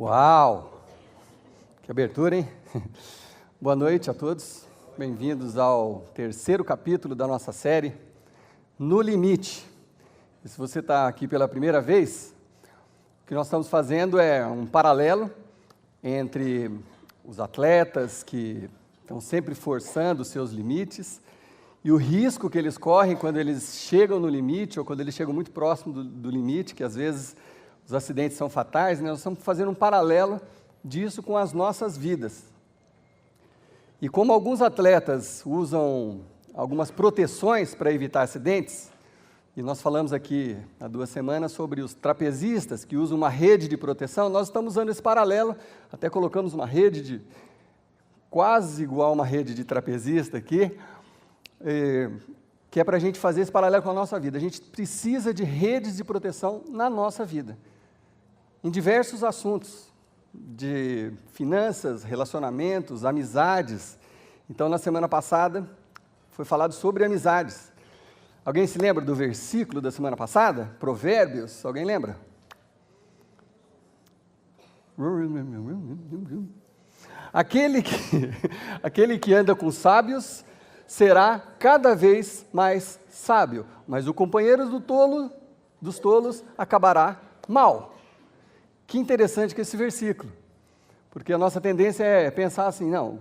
Uau! Que abertura, hein? Boa noite a todos. Bem-vindos ao terceiro capítulo da nossa série, No Limite. E se você está aqui pela primeira vez, o que nós estamos fazendo é um paralelo entre os atletas que estão sempre forçando os seus limites e o risco que eles correm quando eles chegam no limite ou quando eles chegam muito próximo do limite, que às vezes os acidentes são fatais, né? Nós estamos fazendo um paralelo disso com as nossas vidas. E como alguns atletas usam algumas proteções para evitar acidentes, e nós falamos aqui há 2 semanas sobre os trapezistas que usam uma rede de proteção, nós estamos usando esse paralelo, até colocamos uma rede de quase igual a uma rede de trapezista aqui, que é para a gente fazer esse paralelo com a nossa vida. A gente precisa de redes de proteção na nossa vida, em diversos assuntos, de finanças, relacionamentos, amizades. Então, na semana passada, foi falado sobre amizades. Alguém se lembra do versículo da semana passada? Provérbios, alguém lembra? Aquele que anda com sábios será cada vez mais sábio, mas o companheiro dos tolos acabará mal. Que interessante que esse versículo, porque a nossa tendência é pensar assim, não,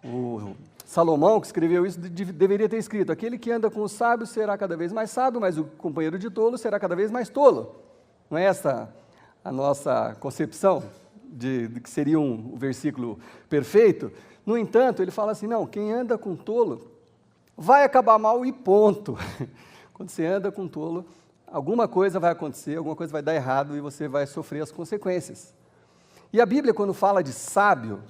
o Salomão que escreveu isso deveria ter escrito, aquele que anda com os sábios será cada vez mais sábio, mas o companheiro de tolo será cada vez mais tolo. Não é essa a nossa concepção de que seria um versículo perfeito? No entanto, ele fala assim, não, quem anda com tolo vai acabar mal e ponto. Quando você anda com tolo, alguma coisa vai acontecer, alguma coisa vai dar errado e você vai sofrer as consequências. E a Bíblia, quando fala de sábio,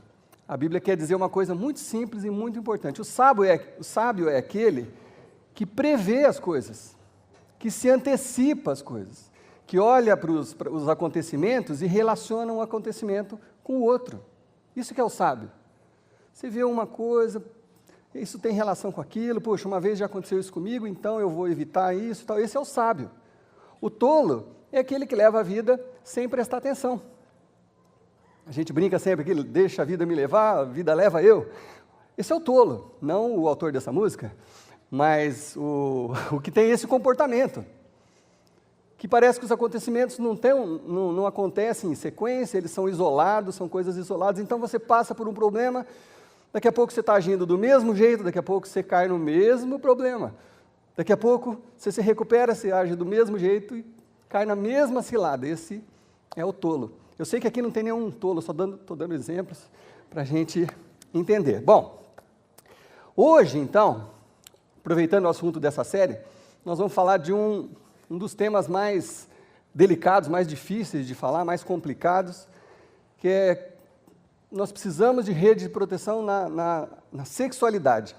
a Bíblia quer dizer uma coisa muito simples e muito importante. O sábio é aquele que prevê as coisas, que se antecipa às coisas, que olha para os acontecimentos e relaciona um acontecimento com o outro. Isso que é o sábio. Você vê uma coisa, isso tem relação com aquilo, poxa, uma vez já aconteceu isso comigo, então eu vou evitar isso, tal. Esse é o sábio. O tolo é aquele que leva a vida sem prestar atenção. A gente brinca sempre que deixa a vida me levar, a vida leva eu. Esse é o tolo, não o autor dessa música, mas o que tem esse comportamento, que parece que os acontecimentos não acontecem em sequência, eles são isolados, são coisas isoladas, então você passa por um problema, daqui a pouco você está agindo do mesmo jeito, daqui a pouco você cai no mesmo problema. Daqui a pouco, você se recupera, você age do mesmo jeito e cai na mesma cilada. Esse é o tolo. Eu sei que aqui não tem nenhum tolo, só estou dando exemplos para a gente entender. Bom, hoje, então, aproveitando o assunto dessa série, nós vamos falar de um dos temas mais delicados, mais difíceis de falar, mais complicados, que é nós precisamos de rede de proteção na sexualidade.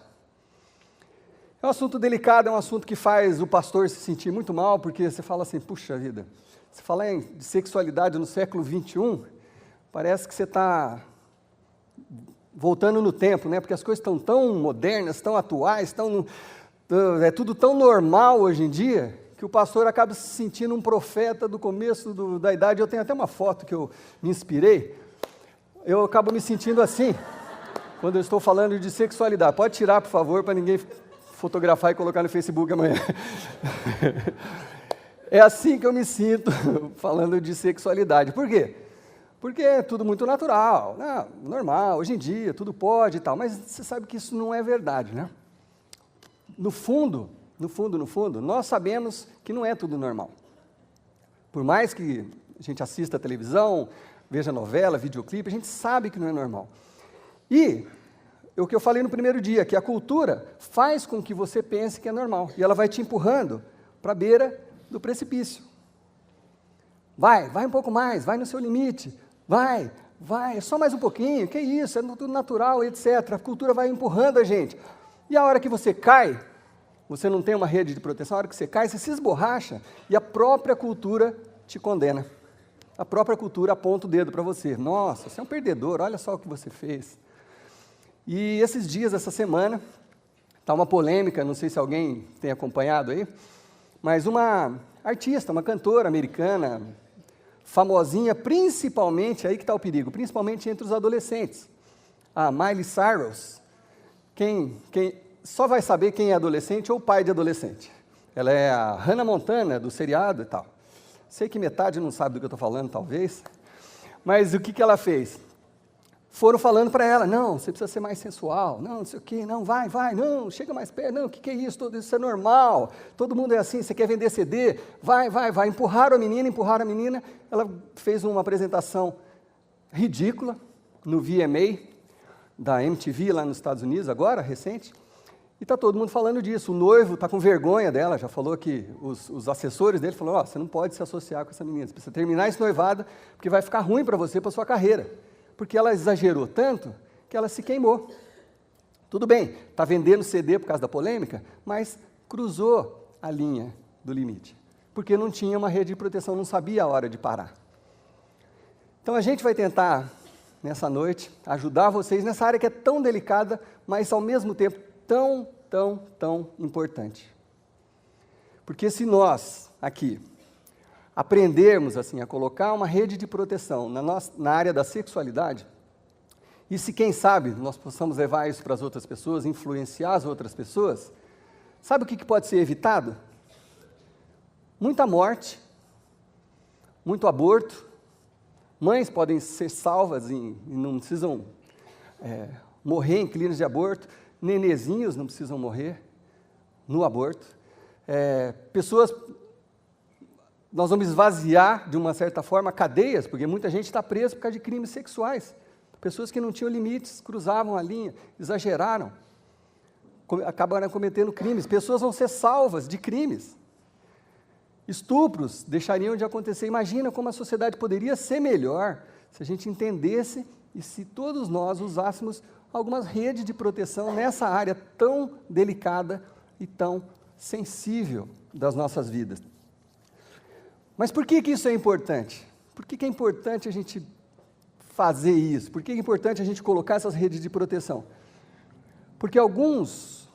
É um assunto delicado, é um assunto que faz o pastor se sentir muito mal, porque você fala assim, puxa vida, você fala de sexualidade no século XXI, parece que você está voltando no tempo, né? Porque as coisas estão tão modernas, tão atuais, é tudo tão normal hoje em dia, que o pastor acaba se sentindo um profeta do começo da idade. Eu tenho até uma foto que eu me inspirei, eu acabo me sentindo assim, quando eu estou falando de sexualidade. Pode tirar, por favor, para ninguém fotografar e colocar no Facebook amanhã. É assim que eu me sinto falando de sexualidade. Por quê? Porque é tudo muito natural, né? Normal, hoje em dia, tudo pode e tal, mas você sabe que isso não é verdade, né? No fundo, nós sabemos que não é tudo normal. Por mais que a gente assista a televisão, veja novela, videoclipe, a gente sabe que não é normal. E o que eu falei no primeiro dia, que a cultura faz com que você pense que é normal, e ela vai te empurrando para a beira do precipício. Vai um pouco mais, vai no seu limite, vai, é só mais um pouquinho, que isso, é tudo natural, etc. A cultura vai empurrando a gente. E a hora que você cai, você não tem uma rede de proteção, a hora que você cai, você se esborracha, e a própria cultura te condena. A própria cultura aponta o dedo para você. Nossa, você é um perdedor, olha só o que você fez. E esses dias, essa semana, está uma polêmica, não sei se alguém tem acompanhado aí, mas uma artista, uma cantora americana, famosinha, principalmente, aí que está o perigo, principalmente entre os adolescentes. A Miley Cyrus, quem só vai saber quem é adolescente ou pai de adolescente. Ela é a Hannah Montana do seriado e tal. Sei que metade não sabe do que eu estou falando, talvez. Mas o que ela fez? Foram falando para ela, não, você precisa ser mais sensual, não sei o quê, não, vai, não, chega mais perto, não, o que é isso, tudo isso é normal, todo mundo é assim, você quer vender CD, vai, empurraram a menina, ela fez uma apresentação ridícula no VMA, da MTV lá nos Estados Unidos, agora, recente, e está todo mundo falando disso, o noivo está com vergonha dela, já falou que os assessores dele falaram, você não pode se associar com essa menina, você precisa terminar esse noivado, porque vai ficar ruim para você, para sua carreira. Porque ela exagerou tanto que ela se queimou. Tudo bem, está vendendo CD por causa da polêmica, mas cruzou a linha do limite, porque não tinha uma rede de proteção, não sabia a hora de parar. Então a gente vai tentar, nessa noite, ajudar vocês nessa área que é tão delicada, mas ao mesmo tempo tão importante. Porque se nós, aqui, aprendermos assim, a colocar uma rede de proteção na área da sexualidade, e se, quem sabe, nós possamos levar isso para as outras pessoas, influenciar as outras pessoas, sabe o que pode ser evitado? Muita morte, muito aborto, mães podem ser salvas e não precisam morrer em clínicas de aborto, nenezinhos não precisam morrer no aborto, pessoas... Nós vamos esvaziar, de uma certa forma, cadeias, porque muita gente está presa por causa de crimes sexuais. Pessoas que não tinham limites, cruzavam a linha, exageraram, acabaram cometendo crimes. Pessoas vão ser salvas de crimes. Estupros deixariam de acontecer. Imagina como a sociedade poderia ser melhor se a gente entendesse e se todos nós usássemos algumas redes de proteção nessa área tão delicada e tão sensível das nossas vidas. Mas por que isso é importante? Por que é importante a gente fazer isso? Por que é importante a gente colocar essas redes de proteção? Porque alguns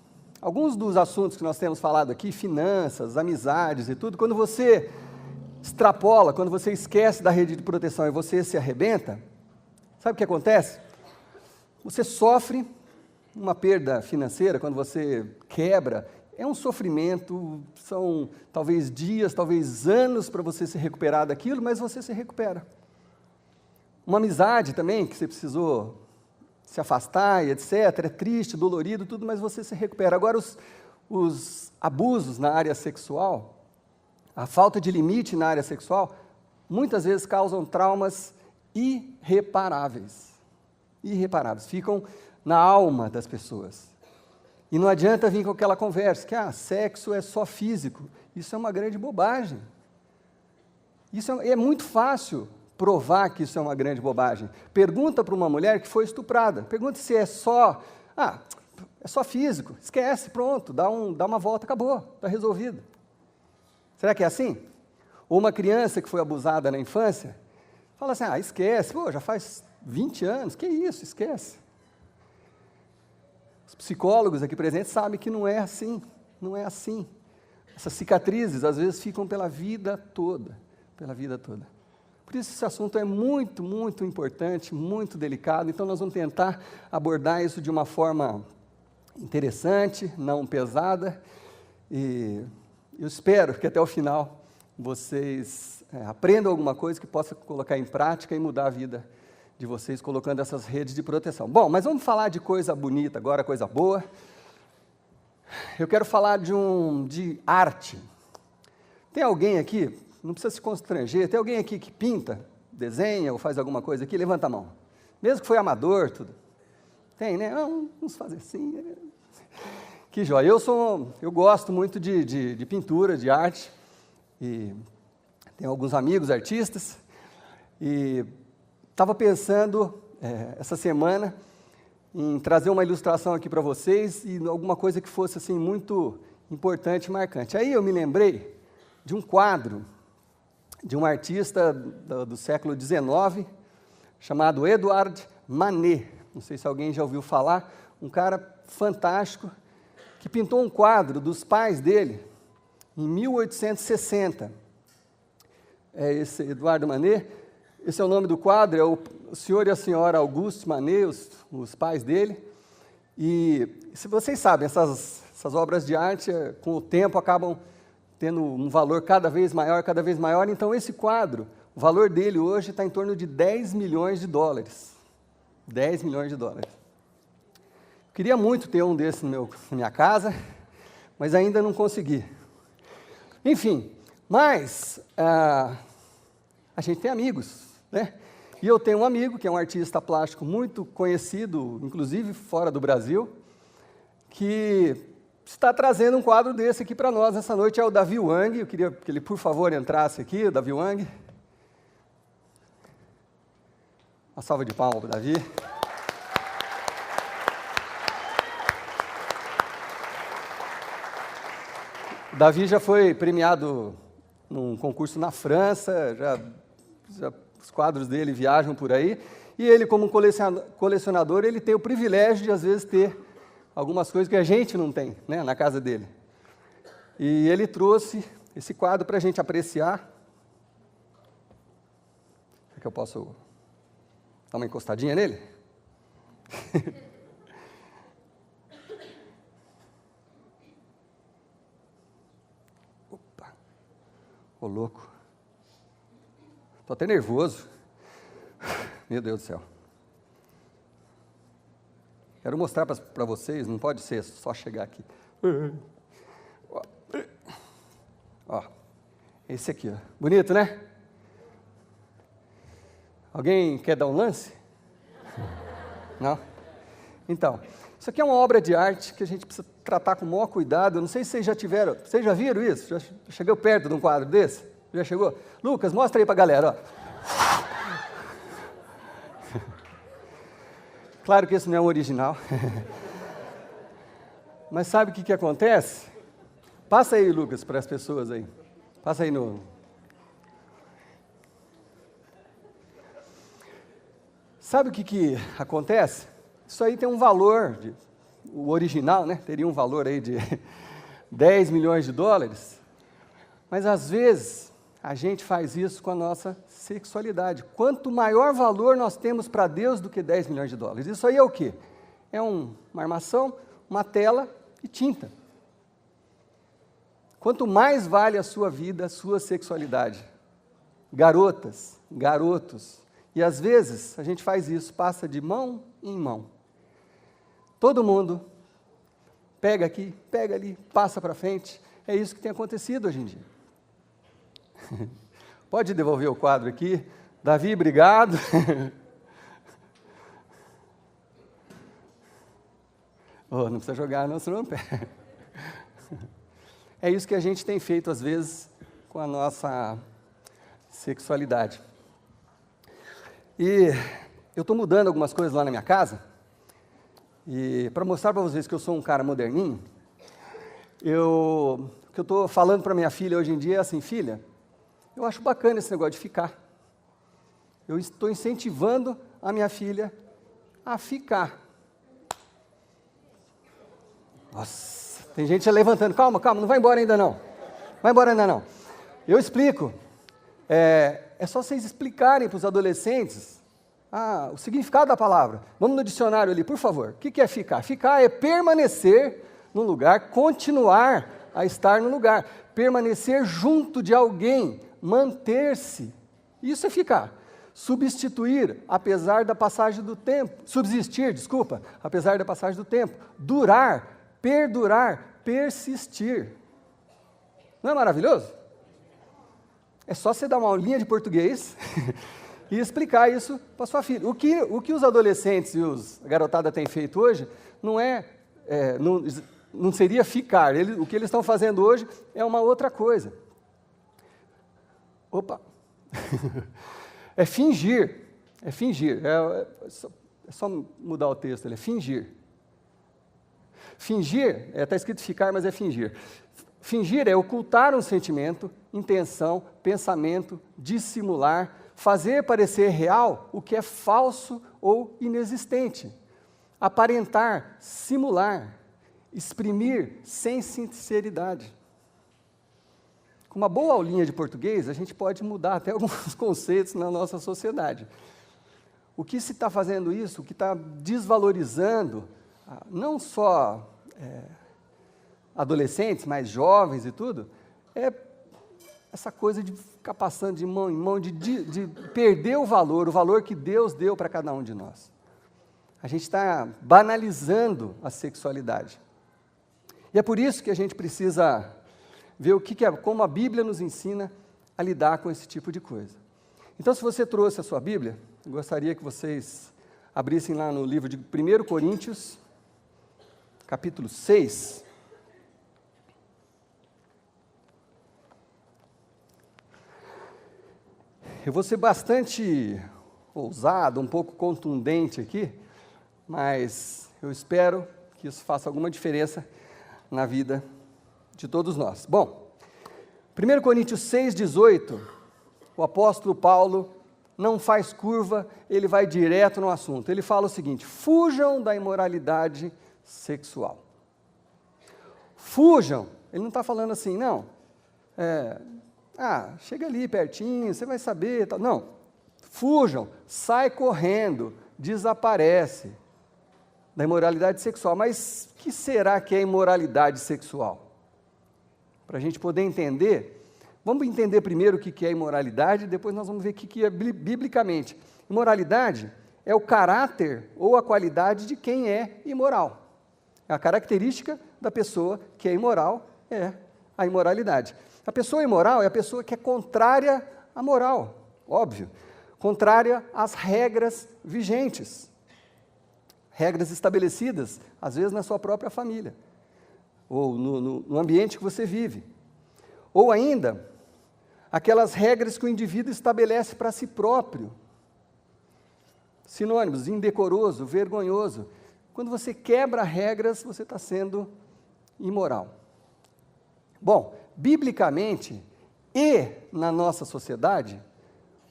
dos assuntos que nós temos falado aqui, finanças, amizades e tudo, quando você extrapola, quando você esquece da rede de proteção e você se arrebenta, sabe o que acontece? Você sofre uma perda financeira quando você quebra. É um sofrimento, são talvez dias, talvez anos para você se recuperar daquilo, mas você se recupera. Uma amizade também, que você precisou se afastar e etc., é triste, dolorido, tudo, mas você se recupera. Agora, os abusos na área sexual, a falta de limite na área sexual, muitas vezes causam traumas irreparáveis. Irreparáveis, ficam na alma das pessoas. E não adianta vir com aquela conversa, que sexo é só físico. Isso é uma grande bobagem. É muito fácil provar que isso é uma grande bobagem. Pergunta para uma mulher que foi estuprada, pergunta se é só físico, esquece, pronto, dá uma volta, acabou, está resolvido. Será que é assim? Ou uma criança que foi abusada na infância, fala assim, esquece, já faz 20 anos, que isso, esquece. Os psicólogos aqui presentes sabem que não é assim, não é assim. Essas cicatrizes, às vezes, ficam pela vida toda, Por isso, esse assunto é muito, muito importante, muito delicado, então nós vamos tentar abordar isso de uma forma interessante, não pesada, e eu espero que até o final vocês aprendam alguma coisa que possa colocar em prática e mudar a vida de vocês, colocando essas redes de proteção. Bom, mas vamos falar de coisa bonita agora, coisa boa. Eu quero falar de arte. Tem alguém aqui, não precisa se constranger, tem alguém aqui que pinta, desenha ou faz alguma coisa aqui? Levanta a mão. Mesmo que foi amador, tudo. Tem, né? Vamos fazer assim. Que joia. Eu gosto muito de pintura, de arte, e tenho alguns amigos artistas, e estava pensando, essa semana, em trazer uma ilustração aqui para vocês e alguma coisa que fosse assim, muito importante e marcante. Aí eu me lembrei de um quadro de um artista do século XIX, chamado Edouard Manet. Não sei se alguém já ouviu falar, um cara fantástico, que pintou um quadro dos pais dele, em 1860. é esse Eduardo Manet. Esse é o nome do quadro, é o senhor e a senhora Auguste Manet, os pais dele. E se vocês sabem, essas obras de arte, com o tempo, acabam tendo um valor cada vez maior. Então, esse quadro, o valor dele hoje está em torno de 10 milhões de dólares. 10 milhões de dólares. Queria muito ter um desses na minha casa, mas ainda não consegui. Enfim, mas a gente tem amigos, né? E eu tenho um amigo que é um artista plástico muito conhecido, inclusive fora do Brasil, que está trazendo um quadro desse aqui para nós essa noite, é o Davi Wang. Eu queria que ele, por favor, entrasse aqui, o Davi Wang. Uma salva de palmas para o Davi. O Davi já foi premiado num concurso na França, os quadros dele viajam por aí, e ele, como colecionador, ele tem o privilégio de, às vezes, ter algumas coisas que a gente não tem, né, na casa dele. E ele trouxe esse quadro para a gente apreciar. Será que eu posso dar uma encostadinha nele? Opa! Ô, louco! Estou até nervoso. Meu Deus do céu. Quero mostrar para vocês, não pode ser só chegar aqui. Ó, esse aqui, ó. Bonito, né? Alguém quer dar um lance? Não? Então, isso aqui é uma obra de arte que a gente precisa tratar com o maior cuidado. Eu não sei se vocês já tiveram, vocês já viram isso? Já chegou perto de um quadro desse? Já chegou? Lucas, mostra aí para a galera, ó. Claro que esse não é um original. Mas sabe o que acontece? Passa aí, Lucas, para as pessoas aí. Passa aí no... Sabe o que acontece? Isso aí tem um valor, o original, né? Teria um valor aí de 10 milhões de dólares. Mas, às vezes, a gente faz isso com a nossa sexualidade. Quanto maior valor nós temos para Deus do que 10 milhões de dólares. Isso aí é o quê? É uma armação, uma tela e tinta. Quanto mais vale a sua vida, a sua sexualidade. Garotas, garotos. E às vezes a gente faz isso, passa de mão em mão. Todo mundo pega aqui, pega ali, passa para frente. É isso que tem acontecido hoje em dia. Pode devolver o quadro aqui. Davi, obrigado. Oh, não precisa jogar, não, senão não pega. É isso que a gente tem feito, às vezes, com a nossa sexualidade. E eu estou mudando algumas coisas lá na minha casa, e para mostrar para vocês que eu sou um cara moderninho, o que eu estou falando para minha filha hoje em dia é assim: filha, eu acho bacana esse negócio de ficar. Eu estou incentivando a minha filha a ficar. Nossa, tem gente levantando. Calma, calma, não vai embora ainda não. Vai embora ainda não. Eu explico. É só vocês explicarem para os adolescentes o significado da palavra. Vamos no dicionário ali, por favor. O que é ficar? Ficar é permanecer no lugar, continuar a estar no lugar. Permanecer junto de alguém, manter-se. Isso é ficar. Substituir, apesar da passagem do tempo. Subsistir, desculpa, apesar da passagem do tempo. Durar, perdurar, persistir. Não é maravilhoso? É só você dar uma aulinha de português e explicar isso para sua filha. O que os adolescentes e a garotada têm feito hoje não seria ficar. O que eles estão fazendo hoje é uma outra coisa. Opa! É fingir. É fingir. É só mudar o texto. É fingir. Fingir, está escrito ficar, mas é fingir. Fingir é ocultar um sentimento, intenção, pensamento, dissimular, fazer parecer real o que é falso ou inexistente. Aparentar, simular, exprimir sem sinceridade. Com uma boa aulinha de português, a gente pode mudar até alguns conceitos na nossa sociedade. O que se está fazendo isso, o que está desvalorizando, não só adolescentes, mas jovens e tudo, é essa coisa de ficar passando de mão em mão, de perder o valor que Deus deu para cada um de nós. A gente está banalizando a sexualidade. E é por isso que a gente precisa ver como a Bíblia nos ensina a lidar com esse tipo de coisa. Então, se você trouxe a sua Bíblia, eu gostaria que vocês abrissem lá no livro de 1 Coríntios, capítulo 6. Eu vou ser bastante ousado, um pouco contundente aqui, mas eu espero que isso faça alguma diferença na vida de todos nós. Bom, 1 Coríntios 6,18, o apóstolo Paulo não faz curva, ele vai direto no assunto. Ele fala o seguinte: fujam da imoralidade sexual. Fujam, ele não está falando assim, não, chega ali pertinho, você vai saber, tal. Não, fujam, sai correndo, desaparece da imoralidade sexual. Mas o que será que é imoralidade sexual? Para a gente poder entender, vamos entender primeiro o que é imoralidade, depois nós vamos ver o que é biblicamente. Imoralidade é o caráter ou a qualidade de quem é imoral. A característica da pessoa que é imoral é a imoralidade. A pessoa imoral é a pessoa que é contrária à moral, óbvio, contrária às regras vigentes, regras estabelecidas, às vezes na sua própria família, ou no ambiente que você vive. Ou ainda, aquelas regras que o indivíduo estabelece para si próprio. Sinônimos: indecoroso, vergonhoso. Quando você quebra regras, você está sendo imoral. Bom, biblicamente e na nossa sociedade,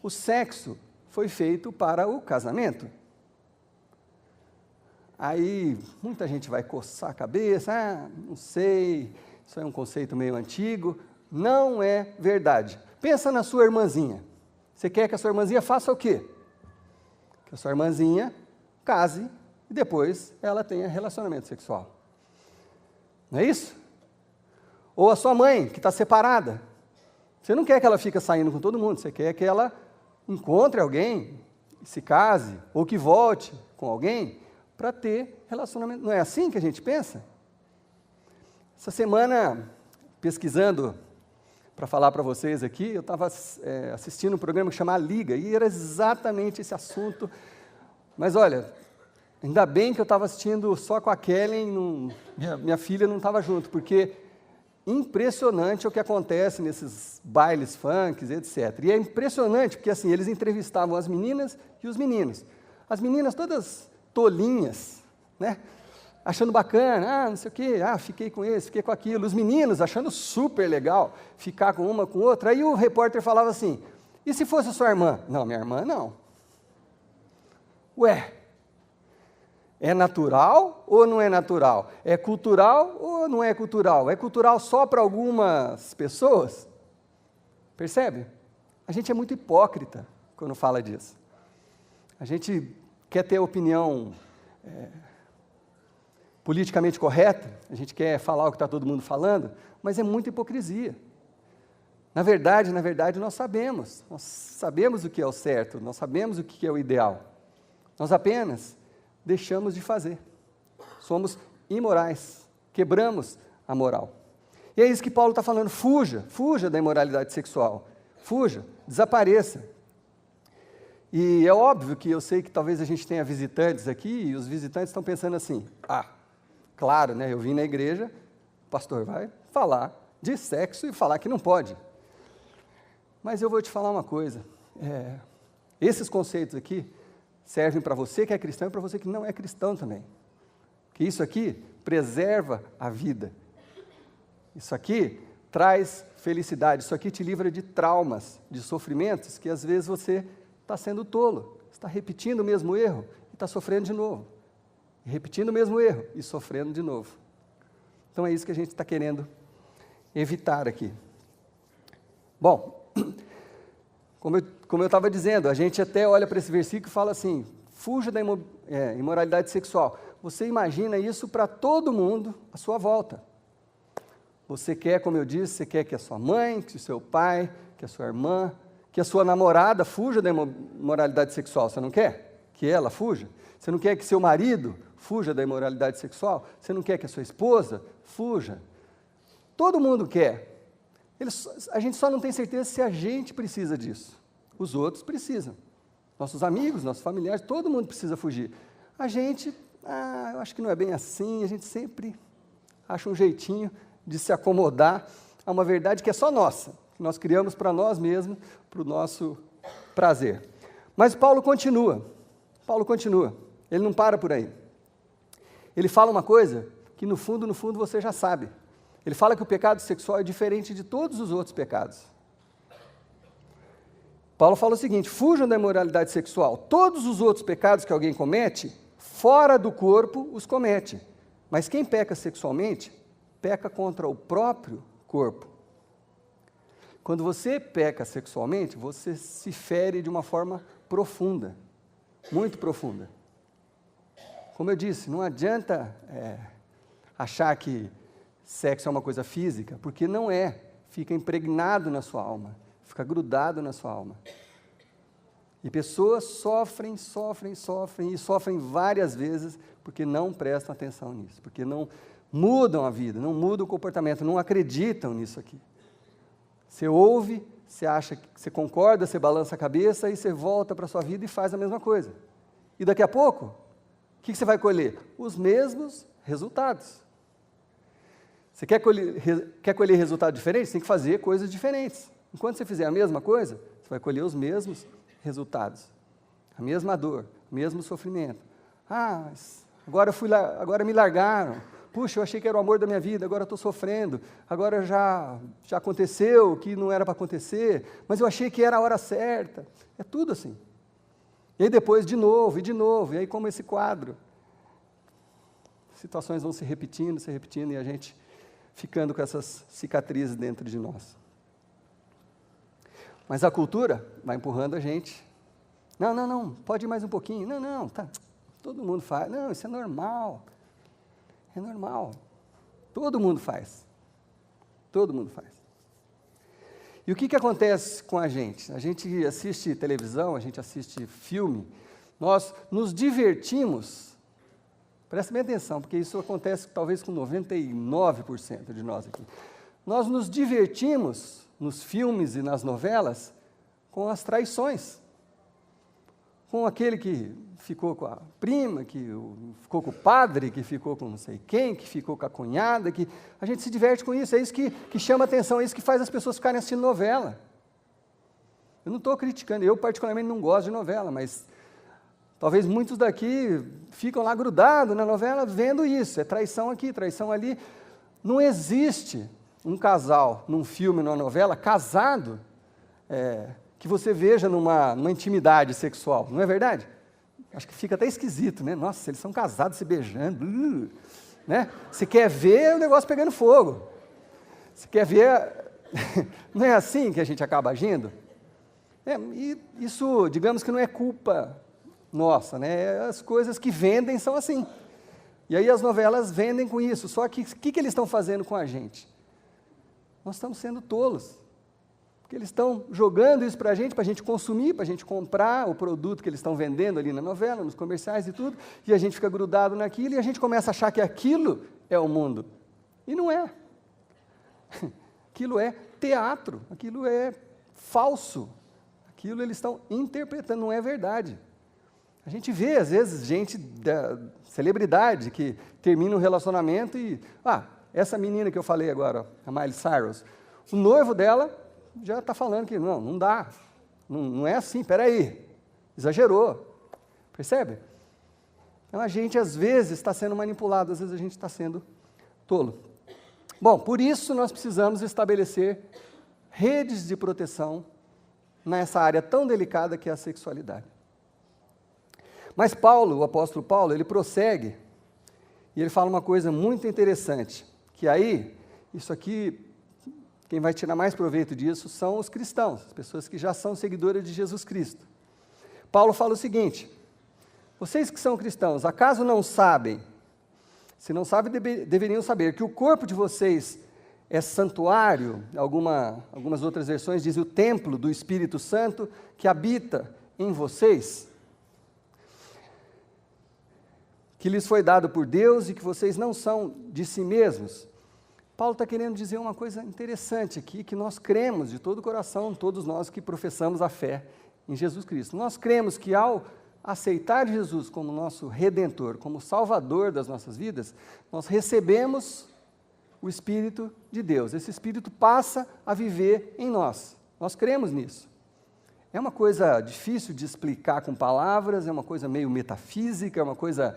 o sexo foi feito para o casamento. Aí, muita gente vai coçar a cabeça, não sei, isso é um conceito meio antigo. Não é verdade. Pensa na sua irmãzinha. Você quer que a sua irmãzinha faça o quê? Que a sua irmãzinha case e depois ela tenha relacionamento sexual. Não é isso? Ou a sua mãe, que está separada. Você não quer que ela fique saindo com todo mundo, você quer que ela encontre alguém, se case, ou que volte com alguém, para ter relacionamento. Não é assim que a gente pensa? Essa semana, pesquisando para falar para vocês aqui, eu estava assistindo um programa que chama A Liga, e era exatamente esse assunto. Mas olha, ainda bem que eu estava assistindo só com a Kellen, minha filha não estava junto, porque impressionante o que acontece nesses bailes funks, etc. E é impressionante porque assim, eles entrevistavam as meninas e os meninos. As meninas todas tolinhas, né? Achando bacana, não sei o quê, fiquei com esse, fiquei com aquilo. Os meninos achando super legal ficar com uma, com outra. Aí o repórter falava assim: e se fosse a sua irmã? Não, minha irmã não. Ué, é natural ou não é natural? É cultural ou não é cultural? É cultural só para algumas pessoas? Percebe? A gente é muito hipócrita quando fala disso. A gente quer ter opinião politicamente correta, a gente quer falar o que está todo mundo falando, mas é muita hipocrisia. Na verdade, nós sabemos o que é o certo, nós sabemos o que é o ideal. Nós apenas deixamos de fazer. Somos imorais, quebramos a moral. E é isso que Paulo está falando: fuja da imoralidade sexual, fuja, desapareça. E é óbvio que eu sei que talvez a gente tenha visitantes aqui, e os visitantes estão pensando assim: claro, né, eu vim na igreja, o pastor vai falar de sexo e falar que não pode. Mas eu vou te falar uma coisa, esses conceitos aqui servem para você que é cristão e para você que não é cristão também. Que isso aqui preserva a vida. Isso aqui traz felicidade, isso aqui te livra de traumas, de sofrimentos que às vezes você está sendo tolo, está repetindo o mesmo erro e está sofrendo de novo. Repetindo o mesmo erro e sofrendo de novo. Então é isso que a gente está querendo evitar aqui. Bom, como eu estava dizendo, a gente até olha para esse versículo e fala assim, fuja da imoralidade sexual. Você imagina isso para todo mundo à sua volta. Você quer, como eu disse, você quer que a sua mãe, que o seu pai, que a sua irmã, que a sua namorada fuja da imoralidade sexual. Você não quer que ela fuja? Você não quer que seu marido fuja da imoralidade sexual? Você não quer que a sua esposa fuja? Todo mundo quer. A gente só não tem certeza se a gente precisa disso. Os outros precisam. Nossos amigos, nossos familiares, todo mundo precisa fugir. A gente, eu acho que não é bem assim, a gente sempre acha um jeitinho de se acomodar a uma verdade que é só nossa, que nós criamos para nós mesmos, para o nosso prazer. Mas Paulo continua, ele não para por aí. Ele fala uma coisa que no fundo você já sabe. Ele fala que o pecado sexual é diferente de todos os outros pecados. Paulo fala o seguinte, fujam da imoralidade sexual. Todos os outros pecados que alguém comete, fora do corpo, os comete. Mas quem peca sexualmente, peca contra o próprio corpo. Quando você peca sexualmente, você se fere de uma forma profunda, muito profunda. Como eu disse, não adianta achar que sexo é uma coisa física, porque não é. Fica impregnado na sua alma, fica grudado na sua alma. E pessoas sofrem e sofrem várias vezes porque não prestam atenção nisso, porque não mudam a vida, não mudam o comportamento, não acreditam nisso aqui. Você ouve, você acha que você concorda, você balança a cabeça e você volta para a sua vida e faz a mesma coisa. E daqui a pouco, o que você vai colher? Os mesmos resultados. Você quer colher resultados diferentes? Você tem que fazer coisas diferentes. Enquanto você fizer a mesma coisa, você vai colher os mesmos resultados. A mesma dor, o mesmo sofrimento. Agora me largaram. Puxa, eu achei que era o amor da minha vida, agora estou sofrendo. Agora já aconteceu o que não era para acontecer, mas eu achei que era a hora certa. É tudo assim. E aí depois de novo, e aí como esse quadro. Situações vão se repetindo, e a gente ficando com essas cicatrizes dentro de nós. Mas a cultura vai empurrando a gente. Não, pode ir mais um pouquinho. Não, tá, todo mundo faz. Não, isso é normal. É normal. Todo mundo faz. Todo mundo faz. E o que acontece com a gente? A gente assiste televisão, a gente assiste filme, nós nos divertimos. Presta bem atenção, porque isso acontece talvez com 99% de nós aqui. Nós nos divertimos nos filmes e nas novelas com as traições. Com aquele que ficou com a prima, que ficou com o padre, que ficou com não sei quem, que ficou com a cunhada, que a gente se diverte com isso, é isso que chama atenção, é isso que faz as pessoas ficarem assistindo novela. Eu não estou criticando, eu particularmente não gosto de novela, mas talvez muitos daqui ficam lá grudados na novela vendo isso, é traição aqui, traição ali. Não existe um casal, num filme, numa novela, casado, que você veja numa intimidade sexual, não é verdade? Acho que fica até esquisito, né? Nossa, eles são casados se beijando, né? Você quer ver o negócio pegando fogo. Você quer ver... Não é assim que a gente acaba agindo? E isso, digamos que não é culpa nossa, né? As coisas que vendem são assim. E aí as novelas vendem com isso. Só que o que eles estão fazendo com a gente? Nós estamos sendo tolos. Porque eles estão jogando isso para a gente consumir, para a gente comprar o produto que eles estão vendendo ali na novela, nos comerciais e tudo, e a gente fica grudado naquilo, e a gente começa a achar que aquilo é o mundo. E não é. Aquilo é teatro, aquilo é falso, aquilo eles estão interpretando, não é verdade. A gente vê, às vezes, gente da celebridade que termina um relacionamento e... essa menina que eu falei agora, a Miley Cyrus, o noivo dela já está falando que não dá, não é assim, peraí, exagerou, percebe? Então a gente às vezes está sendo manipulado, às vezes a gente está sendo tolo. Bom, por isso nós precisamos estabelecer redes de proteção nessa área tão delicada que é a sexualidade. Mas Paulo, o apóstolo Paulo, ele prossegue e ele fala uma coisa muito interessante, que aí, isso aqui Quem vai tirar mais proveito disso são os cristãos, as pessoas que já são seguidoras de Jesus Cristo. Paulo fala o seguinte: vocês que são cristãos, acaso não sabem? Se não sabem, deveriam saber que o corpo de vocês é santuário. Algumas outras versões dizem o templo do Espírito Santo que habita em vocês, que lhes foi dado por Deus e que vocês não são de si mesmos. Paulo está querendo dizer uma coisa interessante aqui, que nós cremos de todo o coração, todos nós que professamos a fé em Jesus Cristo. Nós cremos que ao aceitar Jesus como nosso Redentor, como Salvador das nossas vidas, nós recebemos o Espírito de Deus. Esse Espírito passa a viver em nós. Nós cremos nisso. É uma coisa difícil de explicar com palavras, é uma coisa meio metafísica, é uma coisa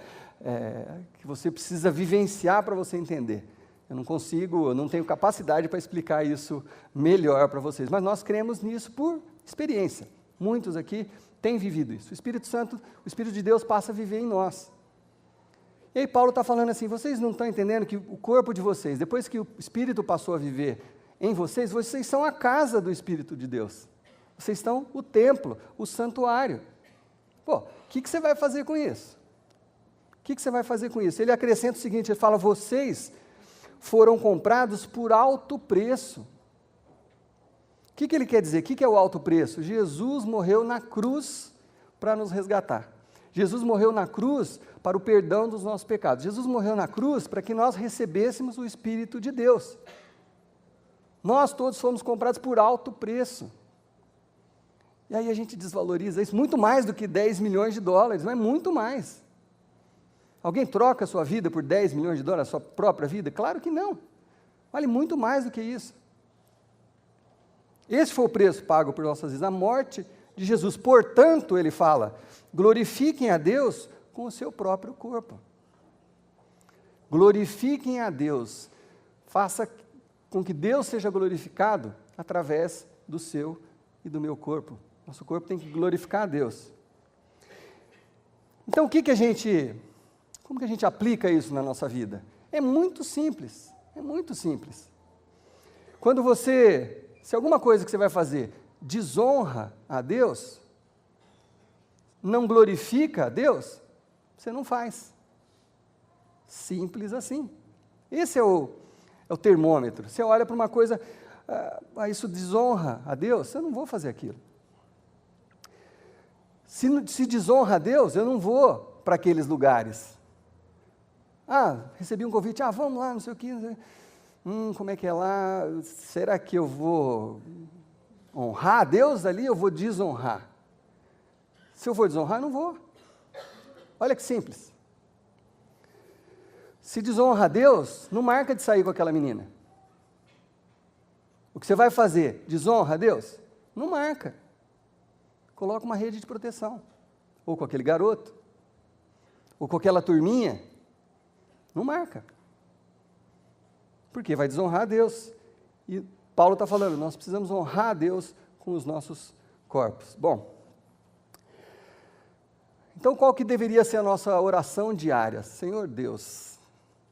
que você precisa vivenciar para você entender. Eu não tenho capacidade para explicar isso melhor para vocês, mas nós cremos nisso por experiência. Muitos aqui têm vivido isso. O Espírito Santo, o Espírito de Deus passa a viver em nós. E aí Paulo está falando assim, vocês não estão entendendo que o corpo de vocês, depois que o Espírito passou a viver em vocês, vocês são a casa do Espírito de Deus. Vocês estão o templo, o santuário. Pô, o que você vai fazer com isso? O que você vai fazer com isso? Ele acrescenta o seguinte, ele fala, vocês foram comprados por alto preço. O que ele quer dizer? O que é o alto preço? Jesus morreu na cruz para nos resgatar. Jesus morreu na cruz para o perdão dos nossos pecados. Jesus morreu na cruz para que nós recebêssemos o Espírito de Deus. Nós todos fomos comprados por alto preço. E aí a gente desvaloriza isso, muito mais do que 10 milhões de dólares, mas muito mais. Alguém troca a sua vida por 10 milhões de dólares, a sua própria vida? Claro que não. Vale muito mais do que isso. Esse foi o preço pago por nossas vidas, a morte de Jesus. Portanto, ele fala, glorifiquem a Deus com o seu próprio corpo. Glorifiquem a Deus. Faça com que Deus seja glorificado através do seu e do meu corpo. Nosso corpo tem que glorificar a Deus. Então, como que a gente aplica isso na nossa vida? É muito simples, é muito simples. Se alguma coisa que você vai fazer desonra a Deus, não glorifica a Deus, você não faz. Simples assim. Esse é o termômetro. Você olha para uma coisa, isso desonra a Deus, eu não vou fazer aquilo. Se desonra a Deus, eu não vou para aqueles lugares. Recebi um convite, vamos lá, não sei o que, como é que é lá, será que eu vou honrar a Deus ali, ou vou desonrar? Se eu for desonrar, eu não vou. Olha que simples. Se desonra a Deus, não marca de sair com aquela menina. O que você vai fazer, desonra a Deus? Não marca. Coloca uma rede de proteção, ou com aquele garoto, ou com aquela turminha, não marca, porque vai desonrar a Deus, e Paulo está falando, nós precisamos honrar a Deus com os nossos corpos. Bom, então qual que deveria ser a nossa oração diária? Senhor Deus,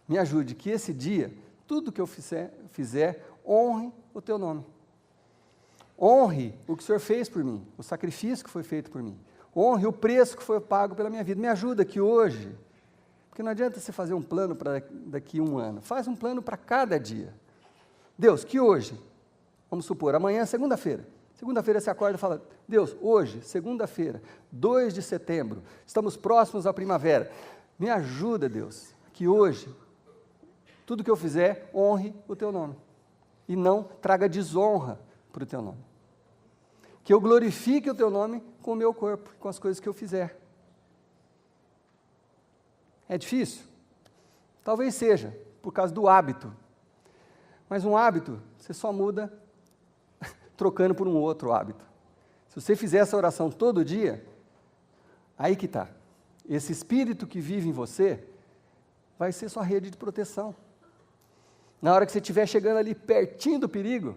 me ajude, que esse dia, tudo que eu fizer honre o Teu nome. Honre o que o Senhor fez por mim, o sacrifício que foi feito por mim. Honre o preço que foi pago pela minha vida. Me ajuda que hoje, porque não adianta você fazer um plano para daqui a um ano, faz um plano para cada dia. Deus, que hoje, vamos supor, amanhã é segunda-feira. Segunda-feira você acorda e fala, Deus, hoje, segunda-feira, 2 de setembro, estamos próximos à primavera. Me ajuda, Deus, que hoje, tudo que eu fizer, honre o Teu nome. E não traga desonra para o Teu nome. Que eu glorifique o Teu nome com o meu corpo, com as coisas que eu fizer. É difícil? Talvez seja, por causa do hábito. Mas um hábito, você só muda trocando por um outro hábito. Se você fizer essa oração todo dia, aí que está. Esse espírito que vive em você vai ser sua rede de proteção. Na hora que você estiver chegando ali pertinho do perigo,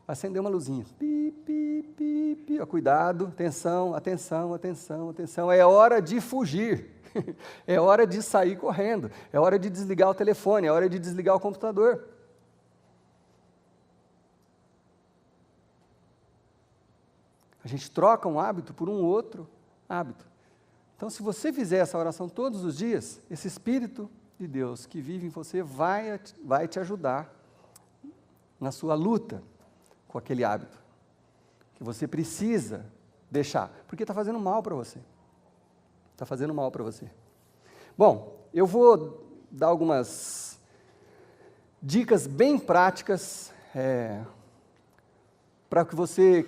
acender uma luzinha. Pi, pi, pi, pi. Cuidado, atenção, atenção, atenção, atenção. É hora de fugir. É hora de sair correndo. É hora de desligar o telefone. É hora de desligar o computador. gente troca um hábito por um outro hábito. Então, se você fizer essa oração todos os dias, esse Espírito de Deus que vive em você vai te ajudar na sua luta com aquele hábito que você precisa deixar, porque está fazendo mal para você. Está fazendo mal para você. Bom, eu vou dar algumas dicas bem práticas para que você,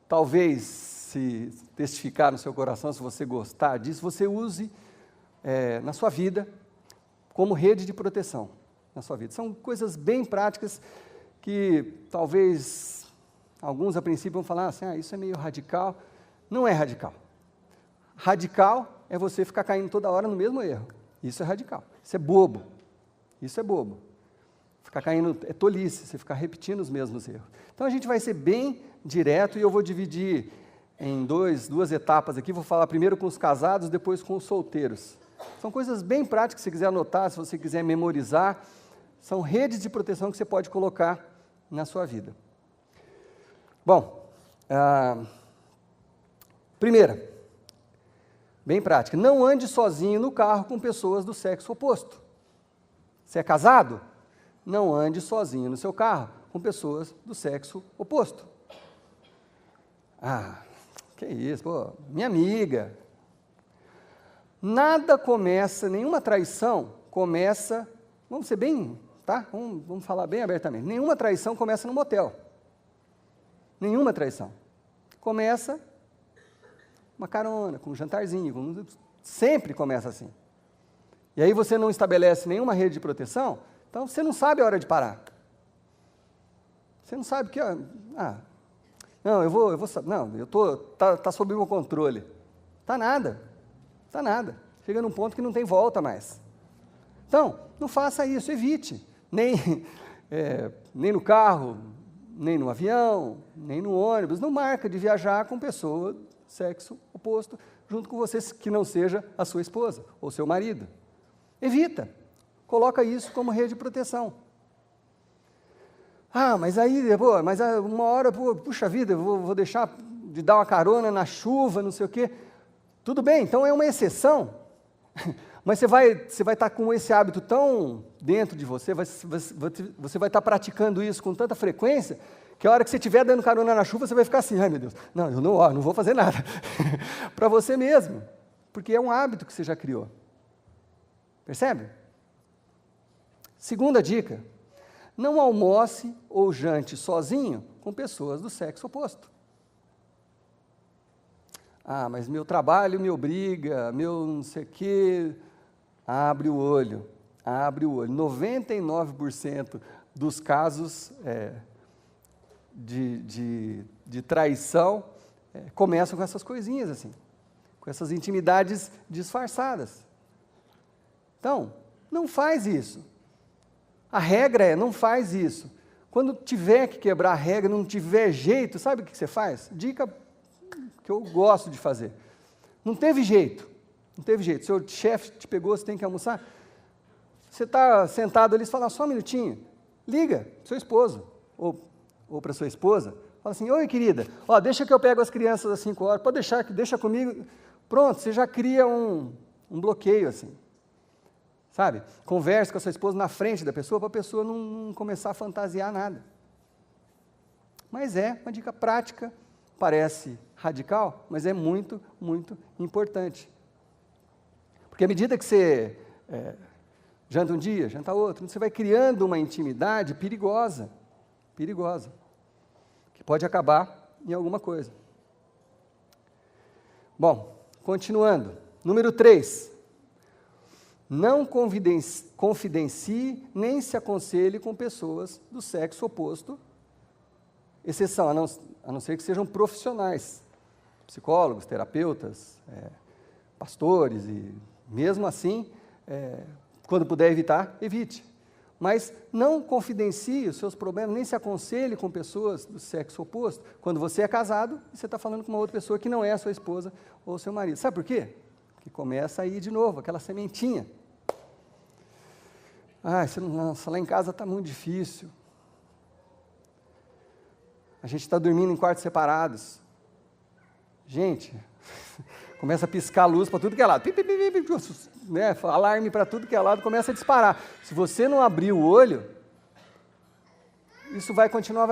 talvez, se testificar no seu coração, se você gostar disso, você use na sua vida como rede de proteção na sua vida. São coisas bem práticas que talvez alguns a princípio vão falar assim, isso é meio radical. Não é radical. Radical é você ficar caindo toda hora no mesmo erro. Isso é radical. Isso é bobo. Isso é bobo. Ficar caindo é tolice, você ficar repetindo os mesmos erros. Então a gente vai ser bem direto e eu vou dividir em duas etapas aqui. Vou falar primeiro com os casados, depois com os solteiros. São coisas bem práticas, se você quiser anotar, se você quiser memorizar. São redes de proteção que você pode colocar na sua vida. Bom, primeira, bem prática, não ande sozinho no carro com pessoas do sexo oposto. Você é casado? Não ande sozinho no seu carro com pessoas do sexo oposto. Que isso, pô, minha amiga. Nada começa, nenhuma traição começa, vamos ser bem, tá? Vamos falar bem abertamente, nenhuma traição começa no motel. Nenhuma traição. Começa uma carona, com um jantarzinho, sempre começa assim. E aí você não estabelece nenhuma rede de proteção, então você não sabe a hora de parar. Você não sabe que, tá sob o meu controle. Tá nada. Chega num ponto que não tem volta mais. Então, não faça isso, evite. Nem no carro, nem no avião, nem no ônibus. Não marca de viajar com pessoa do sexo oposto, junto com você, que não seja a sua esposa ou seu marido. Evita. Coloca isso como rede de proteção. Mas uma hora, puxa vida, vou deixar de dar uma carona na chuva, não sei o quê. Tudo bem, então é uma exceção. Mas você vai estar com esse hábito tão dentro de você, você vai estar praticando isso com tanta frequência, que a hora que você estiver dando carona na chuva, você vai ficar assim, ai meu Deus, não, eu não vou fazer nada. Para você mesmo, porque é um hábito que você já criou. Percebe? Segunda dica, não almoce ou jante sozinho com pessoas do sexo oposto. Mas meu trabalho me obriga, meu não sei o quê. Abre o olho. 99% dos casos de traição começam com essas coisinhas assim, com essas intimidades disfarçadas. Então, não faz isso. A regra é, não faz isso. Quando tiver que quebrar a regra, não tiver jeito, sabe o que você faz? Dica que eu gosto de fazer. Não teve jeito. Seu chefe te pegou, você tem que almoçar. Você está sentado ali, você fala, só um minutinho. Liga para seu esposo, ou para sua esposa. Fala assim, oi querida, deixa que eu pego as crianças às 5 horas, pode deixar, deixa comigo. Pronto, você já cria um bloqueio assim. Sabe? Converse com a sua esposa na frente da pessoa, para a pessoa não começar a fantasiar nada. Mas é uma dica prática, parece radical, mas é muito, muito importante. Porque à medida que você janta um dia, janta outro, você vai criando uma intimidade perigosa, que pode acabar em alguma coisa. Bom, continuando. Número 3. Não confidencie nem se aconselhe com pessoas do sexo oposto, exceção, a não ser que sejam profissionais, psicólogos, terapeutas, pastores, e mesmo assim, quando puder evitar, evite. Mas não confidencie os seus problemas, nem se aconselhe com pessoas do sexo oposto, quando você é casado e você está falando com uma outra pessoa que não é a sua esposa ou seu marido. Sabe por quê? Que começa aí de novo, aquela sementinha. Nossa, lá em casa está muito difícil. A gente está dormindo em quartos separados. Gente, começa a piscar a luz para tudo que é lado, né? Alarme para tudo que é lado, começa a disparar. Se você não abrir o olho, isso vai continuar,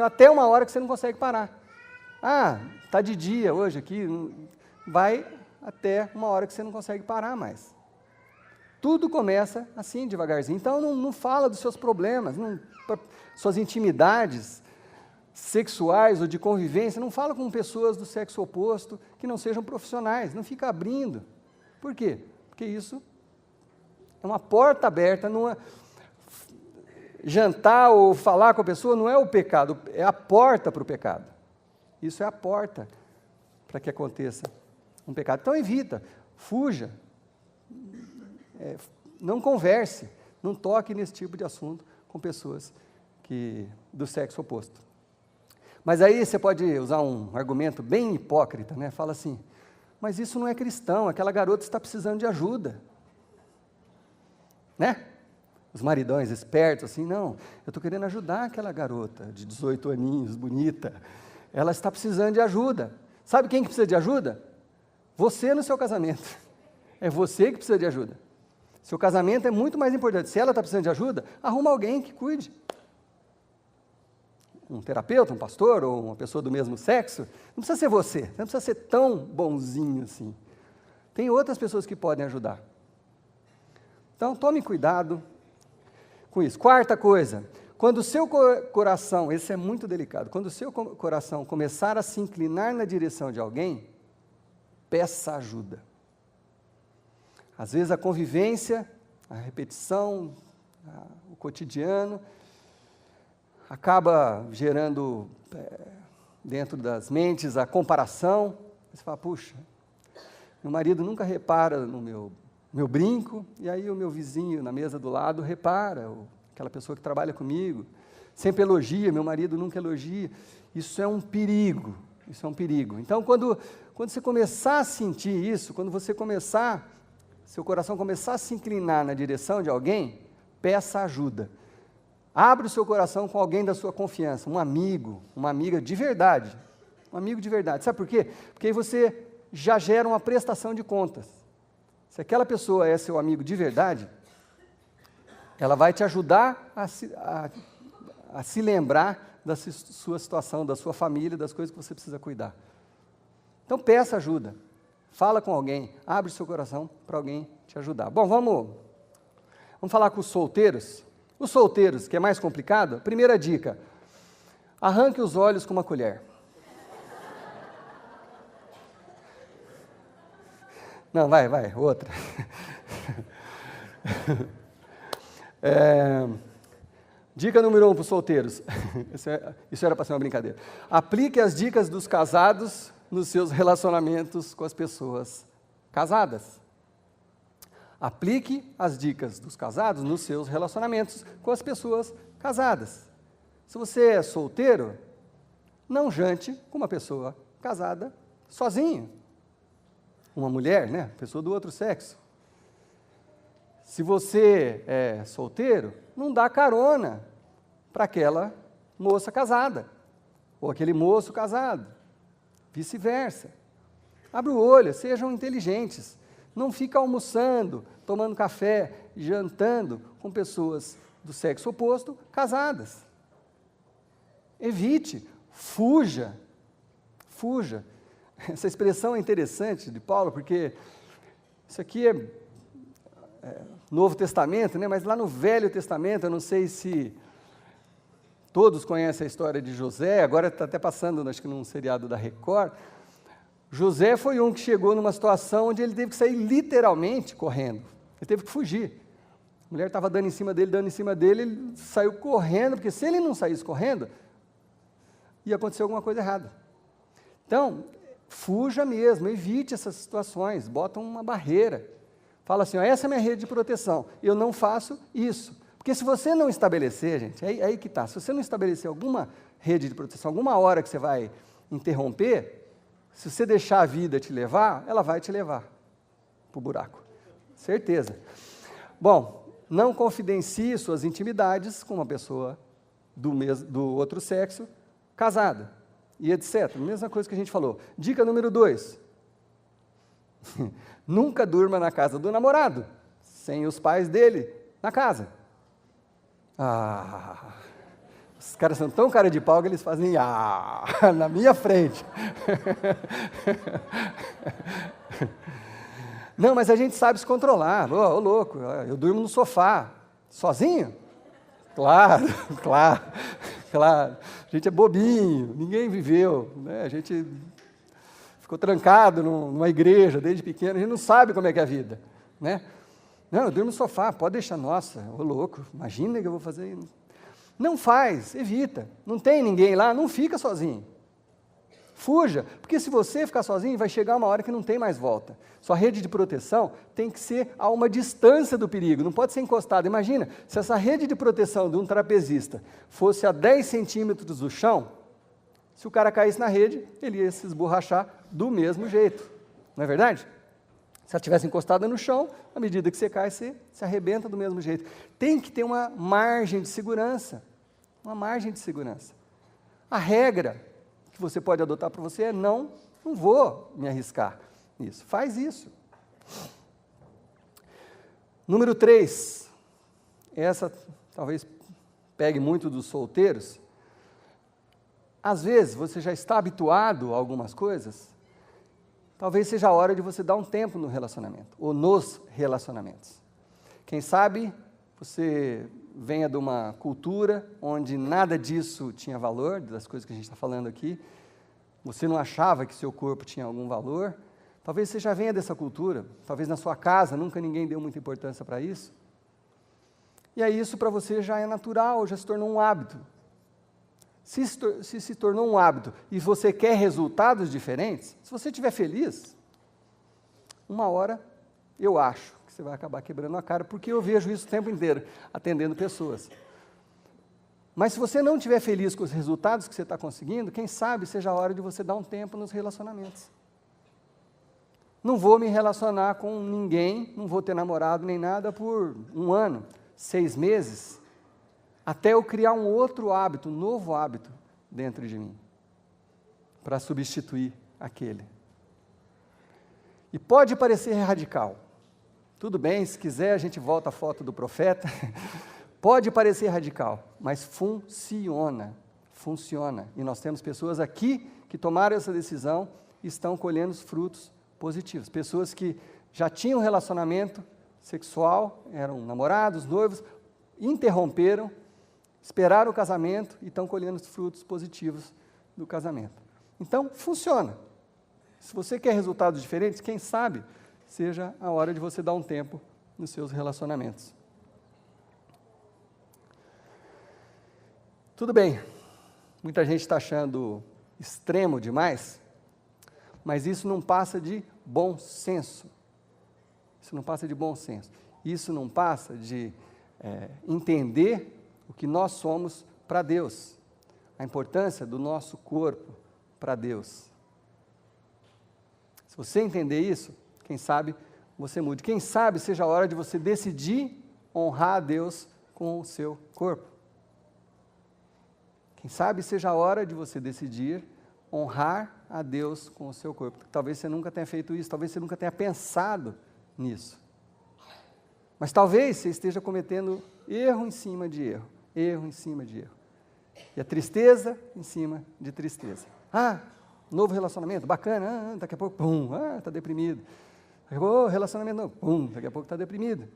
até uma hora que você não consegue parar. Ah, está de dia hoje aqui, vai até uma hora que você não consegue parar mais. Tudo começa assim, devagarzinho. Então, não fala dos seus problemas, suas intimidades sexuais ou de convivência, não fala com pessoas do sexo oposto que não sejam profissionais, não fica abrindo. Por quê? Porque isso é uma porta aberta, jantar ou falar com a pessoa não é o pecado, é a porta para o pecado. Isso é a porta para que aconteça um pecado. Então evita, fuja, não converse, não toque nesse tipo de assunto com pessoas do sexo oposto. Mas aí você pode usar um argumento bem hipócrita, né? Fala assim, mas isso não é cristão, aquela garota está precisando de ajuda. Né? Os maridões espertos, assim, não, eu estou querendo ajudar aquela garota de 18 aninhos, bonita, ela está precisando de ajuda. Sabe quem que precisa de ajuda? Você no seu casamento. É você que precisa de ajuda. Seu casamento é muito mais importante. Se ela está precisando de ajuda, arruma alguém que cuide. Um terapeuta, um pastor ou uma pessoa do mesmo sexo. Não precisa ser você, não precisa ser tão bonzinho assim. Tem outras pessoas que podem ajudar. Então, tome cuidado com isso. Quarta coisa, quando o seu coração, esse é muito delicado, quando o seu coração começar a se inclinar na direção de alguém, peça ajuda. Às vezes a convivência, a repetição, o cotidiano, acaba gerando dentro das mentes a comparação. Você fala, puxa, meu marido nunca repara no meu brinco, e aí o meu vizinho na mesa do lado repara, ou aquela pessoa que trabalha comigo, sempre elogia, meu marido nunca elogia. Isso é um perigo, isso é um perigo. Então, quando você começar a sentir isso, quando você seu coração começar a se inclinar na direção de alguém, peça ajuda. Abra o seu coração com alguém da sua confiança, um amigo, uma amiga de verdade, um amigo de verdade. Sabe por quê? Porque aí você já gera uma prestação de contas. Se aquela pessoa é seu amigo de verdade, ela vai te ajudar a se lembrar da sua situação, da sua família, das coisas que você precisa cuidar. Então peça ajuda, fala com alguém, abre o seu coração para alguém te ajudar. Bom, vamos falar com os solteiros. Os solteiros, que é mais complicado, primeira dica, arranque os olhos com uma colher. Não, vai, outra. Dica número 1 para os solteiros. Isso era para ser uma brincadeira. Aplique as dicas dos casados nos seus relacionamentos com as pessoas casadas. Aplique as dicas dos casados nos seus relacionamentos com as pessoas casadas. Se você é solteiro, não jante com uma pessoa casada sozinho. Uma mulher, né? Pessoa do outro sexo. Se você é solteiro, não dá carona para aquela moça casada, ou aquele moço casado. Vice-versa. Abre o olho, sejam inteligentes. Não fica almoçando, tomando café, jantando com pessoas do sexo oposto, casadas. Evite, fuja. Essa expressão é interessante de Paulo, porque isso aqui é Novo Testamento, né? Mas lá no Velho Testamento, eu não sei se todos conhecem a história de José, agora está até passando, acho que num seriado da Record. José foi um que chegou numa situação onde ele teve que sair literalmente correndo. Ele teve que fugir. A mulher estava dando em cima dele, ele saiu correndo, porque se ele não saísse correndo, ia acontecer alguma coisa errada. Então, fuja mesmo, evite essas situações, bota uma barreira. Fala assim, ó, essa é a minha rede de proteção, eu não faço isso. Porque se você não estabelecer, gente, aí que está, se você não estabelecer alguma rede de proteção, alguma hora que você vai interromper, se você deixar a vida te levar, ela vai te levar para o buraco. Certeza. Bom, não confidencie suas intimidades com uma pessoa do outro sexo casada. e etc. Mesma coisa que a gente falou. Dica número 2. Nunca durma na casa do namorado, sem os pais dele na casa. Os caras são tão cara de pau que eles fazem na minha frente. Não, mas a gente sabe se controlar. Ô, louco, eu durmo no sofá, sozinho? Claro. A gente é bobinho, ninguém viveu, né? A gente ficou trancado numa igreja desde pequeno, a gente não sabe como é que é a vida, né? Não, eu durmo no sofá, pode deixar, nossa, ô louco, imagina que eu vou fazer. Não faz, evita. Não tem ninguém lá, não fica sozinho. Fuja, porque se você ficar sozinho, vai chegar uma hora que não tem mais volta. Sua rede de proteção tem que ser a uma distância do perigo, não pode ser encostada. Imagina, se essa rede de proteção de um trapezista fosse a 10 centímetros do chão, se o cara caísse na rede, ele ia se esborrachar do mesmo jeito. Não é verdade? Se ela estivesse encostada no chão, à medida que você cai, você se arrebenta do mesmo jeito. Tem que ter uma margem de segurança. Uma margem de segurança. A regra que você pode adotar para você é não vou me arriscar nisso. Faz isso. Número 3. Essa talvez pegue muito dos solteiros. Às vezes você já está habituado a algumas coisas. Talvez seja a hora de você dar um tempo no relacionamento, ou nos relacionamentos. Quem sabe você venha de uma cultura onde nada disso tinha valor, das coisas que a gente está falando aqui, você não achava que seu corpo tinha algum valor, talvez você já venha dessa cultura, talvez na sua casa nunca ninguém deu muita importância para isso, e aí isso para você já é natural, já se tornou um hábito. Se tornou um hábito e você quer resultados diferentes, se você estiver feliz, uma hora eu acho que você vai acabar quebrando a cara, porque eu vejo isso o tempo inteiro, atendendo pessoas. Mas se você não estiver feliz com os resultados que você está conseguindo, quem sabe seja a hora de você dar um tempo nos relacionamentos. Não vou me relacionar com ninguém, não vou ter namorado nem nada por 1 ano, 6 meses, até eu criar um outro hábito, um novo hábito dentro de mim, para substituir aquele. E pode parecer radical. Tudo bem, se quiser a gente volta à foto do profeta. Pode parecer radical, mas funciona. E nós temos pessoas aqui que tomaram essa decisão e estão colhendo os frutos positivos. Pessoas que já tinham relacionamento sexual, eram namorados, noivos, interromperam, esperaram o casamento e estão colhendo os frutos positivos do casamento. Então, funciona. Se você quer resultados diferentes, quem sabe seja a hora de você dar um tempo nos seus relacionamentos. Tudo bem, muita gente está achando extremo demais, mas isso não passa de bom senso. Isso não passa de bom senso. Isso não passa de entender o que nós somos para Deus, a importância do nosso corpo para Deus. Se você entender isso, quem sabe você mude. Quem sabe seja a hora de você decidir honrar a Deus com o seu corpo. Quem sabe seja a hora de você decidir honrar a Deus com o seu corpo. Talvez você nunca tenha feito isso, talvez você nunca tenha pensado nisso. Mas talvez você esteja cometendo erro em cima de erro. Erro em cima de erro. E a tristeza em cima de tristeza. Novo relacionamento, bacana, daqui a pouco, pum, está deprimido. Daqui a pouco, relacionamento novo, pum, daqui a pouco está deprimido.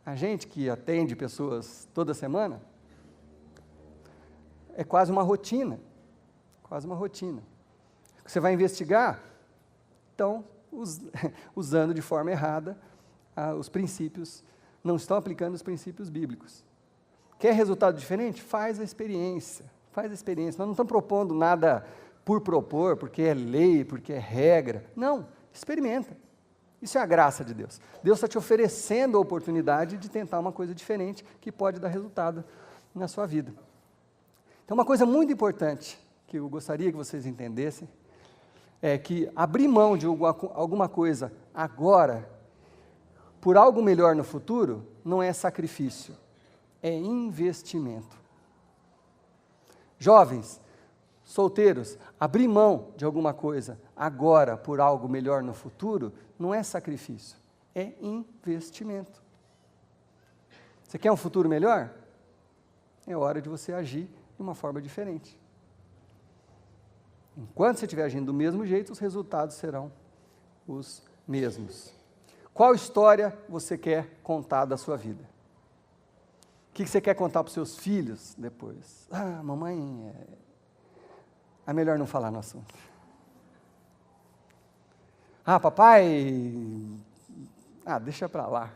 A gente que atende pessoas toda semana, é quase uma rotina. Você vai investigar, então, usando de forma errada os princípios, não estão aplicando os princípios bíblicos. Quer resultado diferente? Faz a experiência. Nós não estamos propondo nada por propor, porque é lei, porque é regra. Não, experimenta. Isso é a graça de Deus. Deus está te oferecendo a oportunidade de tentar uma coisa diferente que pode dar resultado na sua vida. Então, uma coisa muito importante que eu gostaria que vocês entendessem é que abrir mão de alguma coisa agora por algo melhor no futuro não é sacrifício. É investimento. Jovens, Solteiros, abrir mão de alguma coisa agora por algo melhor no futuro não é sacrifício, é investimento. Você quer um futuro melhor? É hora de você agir de uma forma diferente. Enquanto você estiver agindo do mesmo jeito, os resultados serão os mesmos. Qual história você quer contar da sua vida? O que você quer contar para os seus filhos depois? Ah, mamãe, é melhor não falar no assunto. Ah, papai, deixa para lá.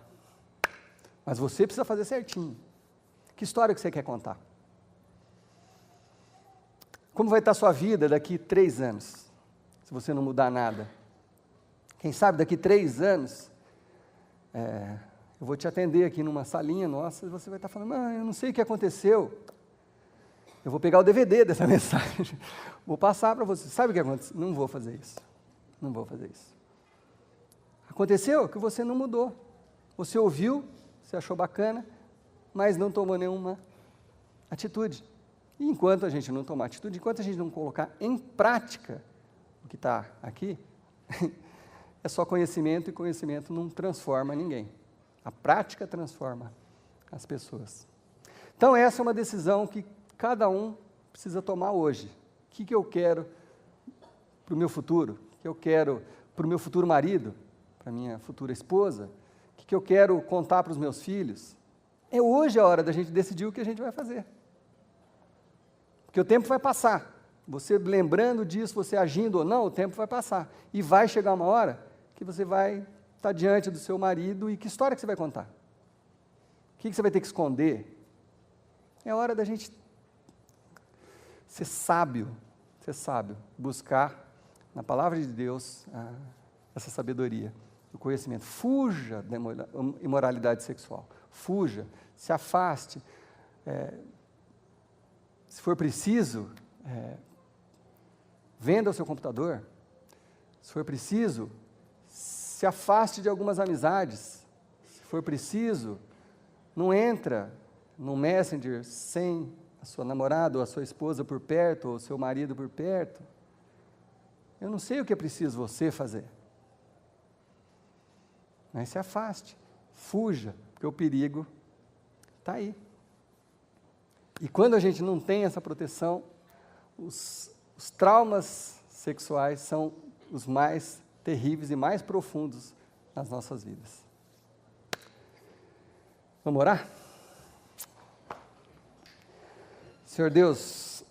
Mas você precisa fazer certinho. Que história que você quer contar? Como vai estar a sua vida daqui 3 anos, se você não mudar nada? Quem sabe daqui 3 anos, eu vou te atender aqui numa salinha nossa, e você vai estar falando, eu não sei o que aconteceu. Eu vou pegar o DVD dessa mensagem, vou passar para você. Sabe o que aconteceu? Não vou fazer isso. Não vou fazer isso. Aconteceu que você não mudou. Você ouviu, você achou bacana, mas não tomou nenhuma atitude. E enquanto a gente não tomar atitude, enquanto a gente não colocar em prática o que está aqui, é só conhecimento, e conhecimento não transforma ninguém. A prática transforma as pessoas. Então essa é uma decisão que cada um precisa tomar hoje. O que eu quero para o meu futuro? O que eu quero para o meu futuro marido? Para a minha futura esposa? O que eu quero contar para os meus filhos? É hoje a hora da gente decidir o que a gente vai fazer. Porque o tempo vai passar. Você lembrando disso, você agindo ou não, o tempo vai passar. E vai chegar uma hora que você vai estar diante do seu marido e que história que você vai contar? O que você vai ter que esconder? É hora da gente ser sábio, buscar na palavra de Deus essa sabedoria, o conhecimento. Fuja da imoralidade sexual. Fuja, se afaste. Se for preciso, venda o seu computador. Se for preciso, se afaste de algumas amizades. Se for preciso, não entra no Messenger sem a sua namorada ou a sua esposa por perto, ou o seu marido por perto. Eu não sei o que é preciso você fazer. Mas se afaste, fuja, porque o perigo está aí. E quando a gente não tem essa proteção, os traumas sexuais são os mais terríveis e mais profundos nas nossas vidas. Vamos orar? Senhor Deus,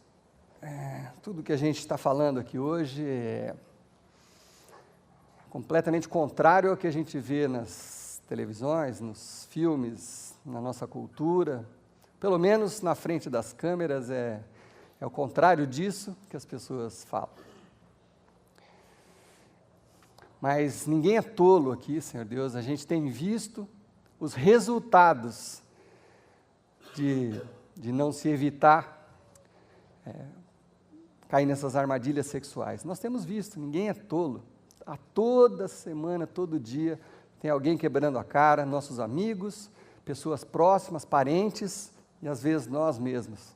tudo que a gente está falando aqui hoje é completamente contrário ao que a gente vê nas televisões, nos filmes, na nossa cultura. Pelo menos na frente das câmeras é o contrário disso que as pessoas falam. Mas ninguém é tolo aqui, Senhor Deus, a gente tem visto os resultados de não se evitar cair nessas armadilhas sexuais. Nós temos visto, ninguém é tolo. A toda semana, todo dia, tem alguém quebrando a cara, nossos amigos, pessoas próximas, parentes, e às vezes nós mesmos.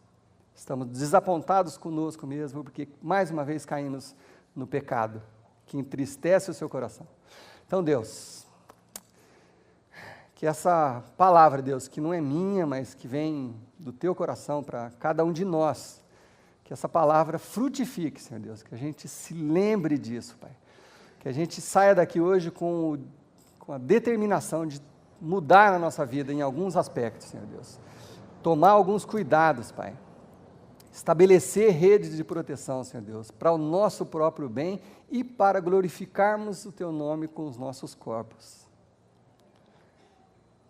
Estamos desapontados conosco mesmo, porque mais uma vez caímos no pecado, que entristece o seu coração. Então, Deus, que essa palavra, Deus, que não é minha, mas que vem do teu coração para cada um de nós, que essa palavra frutifique, Senhor Deus, que a gente se lembre disso, Pai. Que a gente saia daqui hoje com a determinação de mudar a nossa vida em alguns aspectos, Senhor Deus. Tomar alguns cuidados, Pai. Estabelecer redes de proteção, Senhor Deus, para o nosso próprio bem e para glorificarmos o Teu nome com os nossos corpos.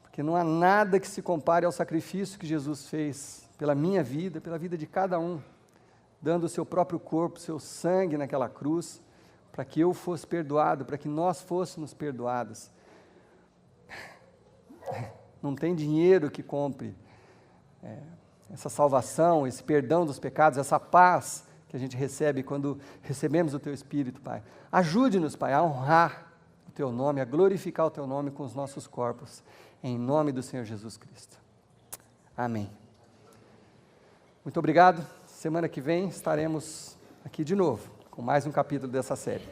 Porque não há nada que se compare ao sacrifício que Jesus fez pela minha vida, pela vida de cada um, dando o seu próprio corpo, seu sangue naquela cruz, para que eu fosse perdoado, para que nós fôssemos perdoados. Não tem dinheiro que compre essa salvação, esse perdão dos pecados, essa paz que a gente recebe quando recebemos o Teu Espírito, Pai. Ajude-nos, Pai, a honrar o Teu nome, a glorificar o Teu nome com os nossos corpos, em nome do Senhor Jesus Cristo. Amém. Muito obrigado. Semana que vem estaremos aqui de novo, com mais um capítulo dessa série.